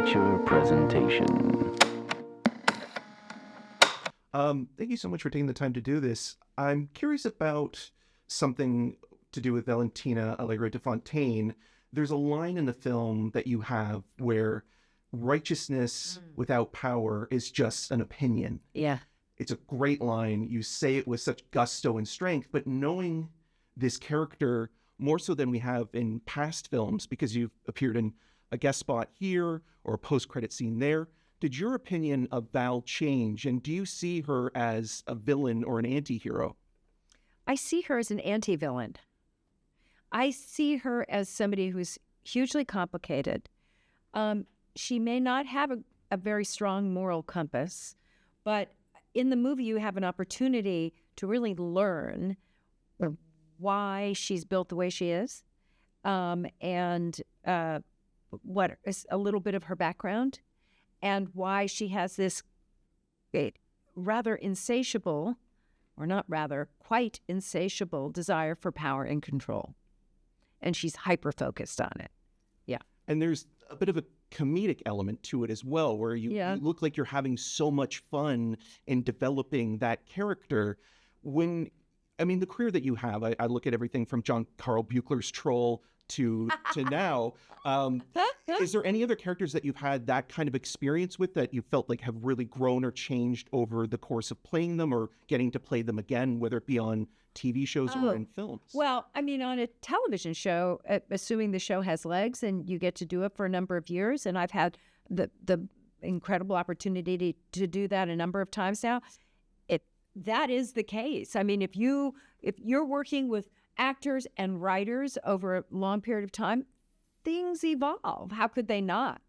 feature presentation. Thank you so much for taking the time to do this. I'm curious about something to do with Valentina Allegra de Fontaine. There's a line in the film that you have where righteousness without power is just an opinion. Yeah. It's a great line. You say it with such gusto and strength, but knowing this character more so than we have in past films, because you've appeared in a guest spot here or a post-credit scene there, did your opinion of Val change? And do you see her as a villain or an anti-hero? I see her as an anti-villain. I see her as somebody who's hugely complicated. She may not have a very strong moral compass, but in the movie you have an opportunity to really learn why she's built the way she is, and what is a little bit of her background, and why she has this rather insatiable, or not rather, quite insatiable desire for power and control. And she's hyper-focused on it. Yeah. And there's a bit of a comedic element to it as well, where you look like you're having so much fun in developing that character. The career that you have, I look at everything from John Carl Buechler's Troll to now. Is there any other characters that you've had that kind of experience with that you felt like have really grown or changed over the course of playing them or getting to play them again, whether it be on TV shows or in films? Well, on a television show, assuming the show has legs and you get to do it for a number of years, and I've had the incredible opportunity to do that a number of times now, that is the case. If you're working with actors and writers over a long period of time, things evolve. How could they not?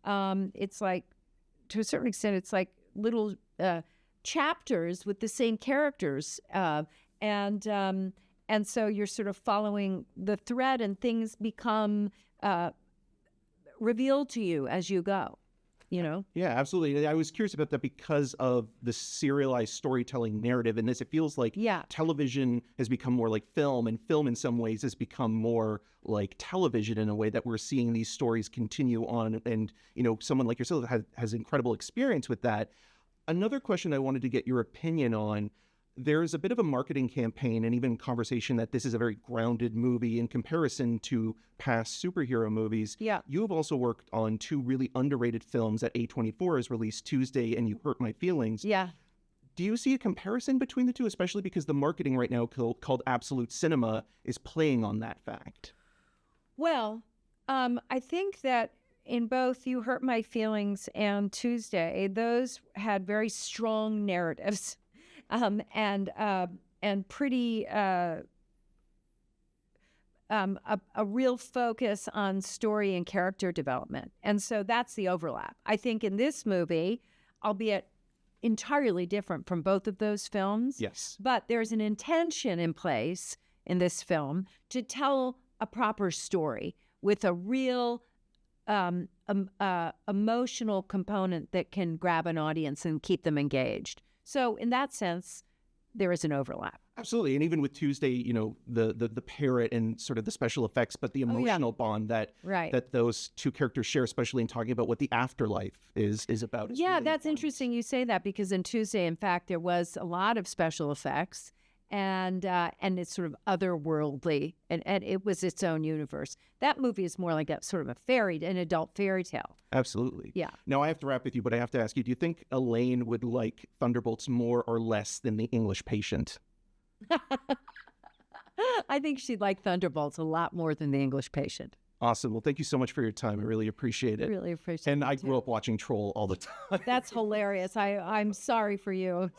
It's like, to a certain extent, it's like little chapters with the same characters. And so you're sort of following the thread, and things become revealed to you as you go. Yeah, absolutely. I was curious about that because of the serialized storytelling narrative in this. It feels like television has become more like film, and film in some ways has become more like television in a way that we're seeing these stories continue on. And, someone like yourself has incredible experience with that. Another question I wanted to get your opinion on, there's a bit of a marketing campaign and even conversation that this is a very grounded movie in comparison to past superhero movies. Yeah. You have also worked on two really underrated films that A24 has released Tuesday and You Hurt My Feelings. Yeah. Do you see a comparison between the two, especially because the marketing right now called Absolute Cinema is playing on that fact? Well, I think that in both You Hurt My Feelings and Tuesday, those had very strong narratives. And pretty a real focus on story and character development. And so that's the overlap. I think in this movie, albeit entirely different from both of those films, yes, but there's an intention in place in this film to tell a proper story with a real emotional component that can grab an audience and keep them engaged. So in that sense, there is an overlap. Absolutely. And even with Tuesday, the parrot and sort of the special effects, but the emotional bond that those two characters share, especially in talking about what the afterlife is about. Yeah, really that's important. interesting you say that, because in Tuesday, in fact, there was a lot of special effects, and it's sort of otherworldly, and it was its own universe. That movie is more like a sort of an adult fairy tale. Absolutely. Yeah. Now, I have to wrap with you, but I have to ask you, do you think Elaine would like Thunderbolts more or less than The English Patient? I think she'd like Thunderbolts a lot more than The English Patient. Awesome. Well, thank you so much for your time. I really appreciate it. Really appreciate it. And I grew up watching Troll all the time. That's hilarious. I'm sorry for you.